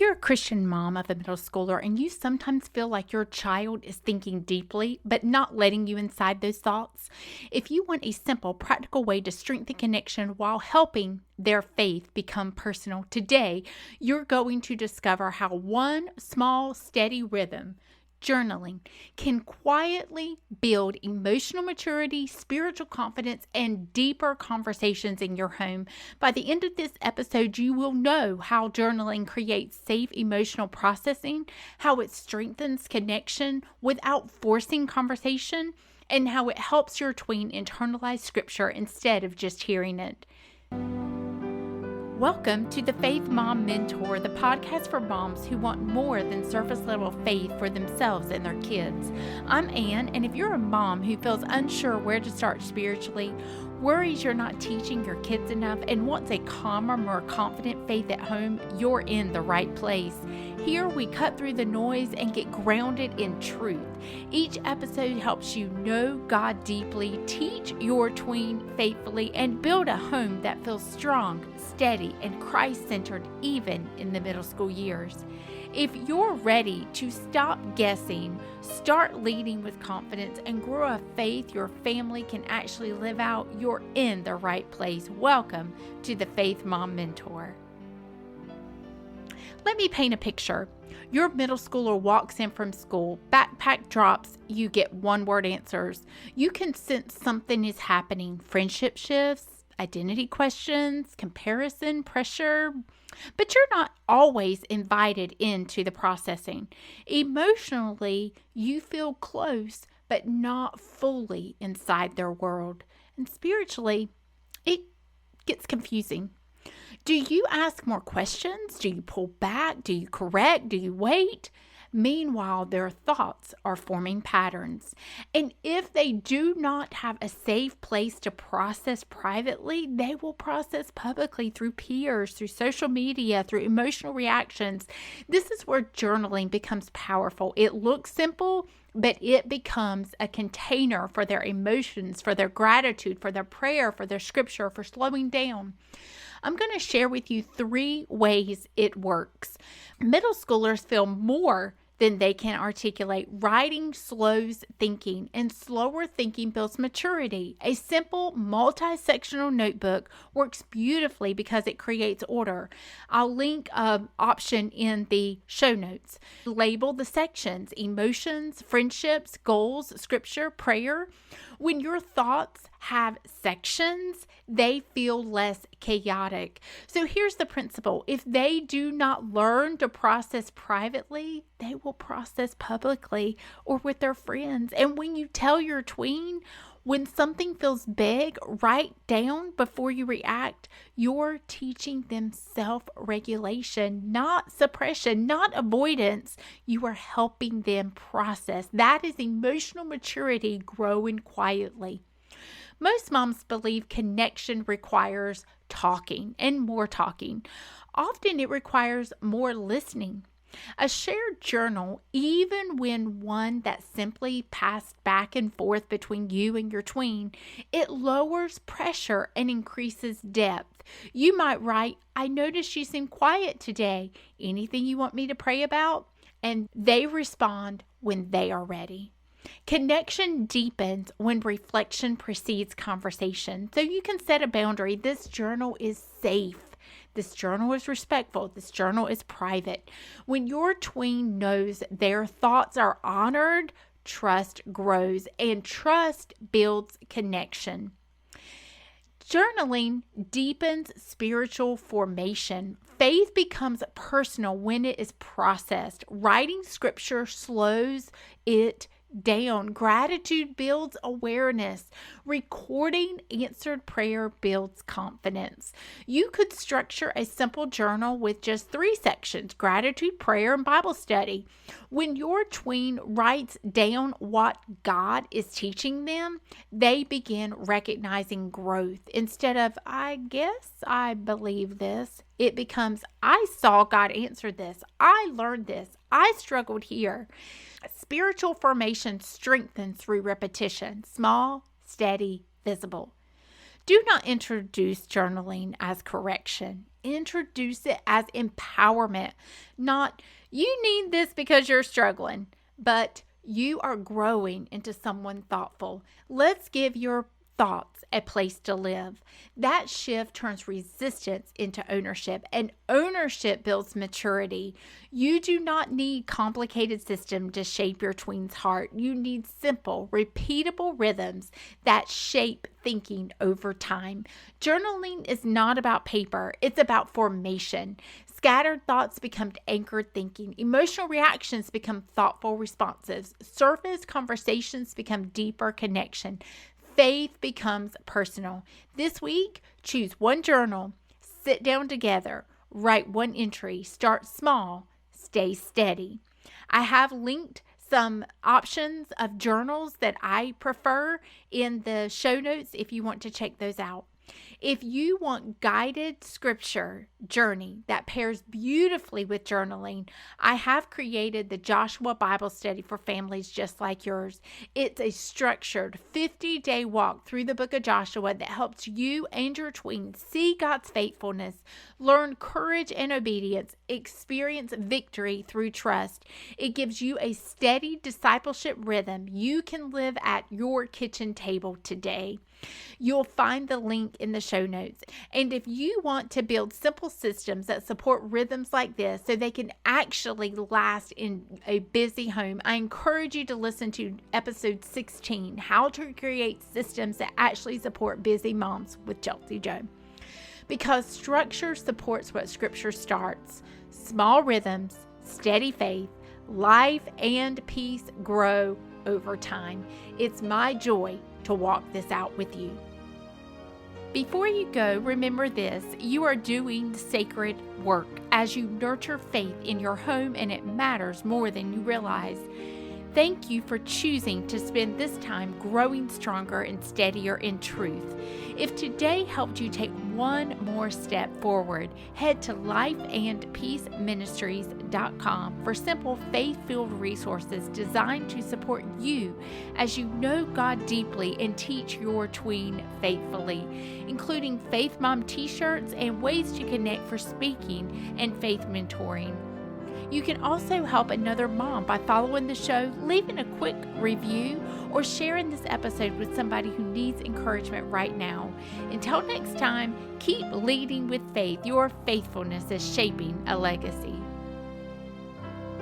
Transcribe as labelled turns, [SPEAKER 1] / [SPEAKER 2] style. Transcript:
[SPEAKER 1] If you're a Christian mom of a middle schooler and you sometimes feel like your child is thinking deeply but not letting you inside those thoughts, if you want a simple, practical way to strengthen connection while helping their faith become personal, today you're going to discover how one small, steady rhythm, journaling, can quietly build emotional maturity, spiritual confidence, and deeper conversations in your home. By the end of this episode, you will know how journaling creates safe emotional processing, how it strengthens connection without forcing conversation, and how it helps your tween internalize scripture instead of just hearing it. Welcome to the Faith Mom Mentor, the podcast for moms who want more than surface-level faith for themselves and their kids. I'm Ann, and if you're a mom who feels unsure where to start spiritually, worries you're not teaching your kids enough, and wants a calmer, more confident faith at home, you're in the right place. Here we cut through the noise and get grounded in truth. Each episode helps you know God deeply, teach your tween faithfully, and build a home that feels strong, steady, and Christ-centered even in the middle school years. If you're ready to stop guessing, start leading with confidence, and grow a faith your family can actually live out, you're in the right place. Welcome to the Faith Mom Mentor. Let me paint a picture. Your middle schooler walks in from school, backpack drops, you get one-word answers. You can sense something is happening. Friendship shifts, identity questions, comparison, pressure. But you're not always invited into the processing. Emotionally, you feel close, but not fully inside their world. And spiritually, it gets confusing. Do you ask more questions? Do you pull back? Do you correct? Do you wait? Meanwhile, their thoughts are forming patterns. And if they do not have a safe place to process privately, they will process publicly through peers, through social media, through emotional reactions. This is where journaling becomes powerful. It looks simple, but it becomes a container for their emotions, for their gratitude, for their prayer, for their scripture, for slowing down. I'm going to share with you 3 ways it works. Middle schoolers feel more than they can articulate. Writing slows thinking, and slower thinking builds maturity. A simple multi-sectional notebook works beautifully because it creates order. I'll link an option in the show notes. Label the sections: emotions, friendships, goals, scripture, prayer. When your thoughts have sections, they feel less chaotic. So here's the principle. If they do not learn to process privately, they will process publicly or with their friends. And when you tell your tween, when something feels big, write down before you react. You're teaching them self-regulation, not suppression, not avoidance. You are helping them process. That is emotional maturity growing quietly. Most moms believe connection requires talking and more talking. Often it requires more listening. A shared journal, even when one that simply passed back and forth between you and your tween, it lowers pressure and increases depth. You might write, "I noticed you seem quiet today. Anything you want me to pray about?" And they respond when they are ready. Connection deepens when reflection precedes conversation. So you can set a boundary. This journal is safe. This journal is respectful. This journal is private. When your tween knows their thoughts are honored, trust grows, and trust builds connection. Journaling deepens spiritual formation. Faith becomes personal when it is processed. Writing scripture slows it down. Gratitude builds awareness. Recording answered prayer builds confidence. You could structure a simple journal with just 3 sections: gratitude, prayer, and Bible study. When your tween writes down what God is teaching them, they begin recognizing growth. Instead of, "I guess I believe this," it becomes, "I saw God answer this. I learned this. I struggled here." Spiritual formation strengthens through repetition, small, steady, visible. Do not introduce journaling as correction. Introduce it as empowerment. Not, you need this because you're struggling, but you are growing into someone thoughtful. Let's give your thoughts a place to live. That shift turns resistance into ownership, and ownership builds maturity. You do not need complicated system to shape your tween's heart. You need simple, repeatable rhythms that shape thinking over time. Journaling is not about paper, it's about formation. Scattered thoughts become anchored thinking. Emotional reactions become thoughtful responses. Surface conversations become deeper connection. Faith becomes personal. This week, choose one journal, sit down together, write one entry, start small, stay steady. I have linked some options of journals that I prefer in the show notes if you want to check those out. If you want guided scripture journey that pairs beautifully with journaling, I have created the Joshua Bible Study for families just like yours. It's a structured 50-day walk through the book of Joshua that helps you and your tween see God's faithfulness, learn courage and obedience, experience victory through trust. It gives you a steady discipleship rhythm you can live at your kitchen table today. You'll find the link in the show notes. And if you want to build simple systems that support rhythms like this so they can actually last in a busy home, I encourage you to listen to episode 16, How to Create Systems That Actually Support Busy Moms with Chelsea Joe. Because structure supports what scripture starts. Small rhythms, steady faith, life and peace grow over time. It's my joy to walk this out with you. Before you go, remember this: you are doing sacred work as you nurture faith in your home, and it matters more than you realize. Thank you for choosing to spend this time growing stronger and steadier in truth. If today helped you take one more step forward, head to lifeandpeaceministries.com for simple faith-filled resources designed to support you as you know God deeply and teach your tween faithfully, including Faith Mom t-shirts and ways to connect for speaking and faith mentoring. You can also help another mom by following the show, leaving a quick review, or sharing this episode with somebody who needs encouragement right now. Until next time, keep leading with faith. Your faithfulness is shaping a legacy.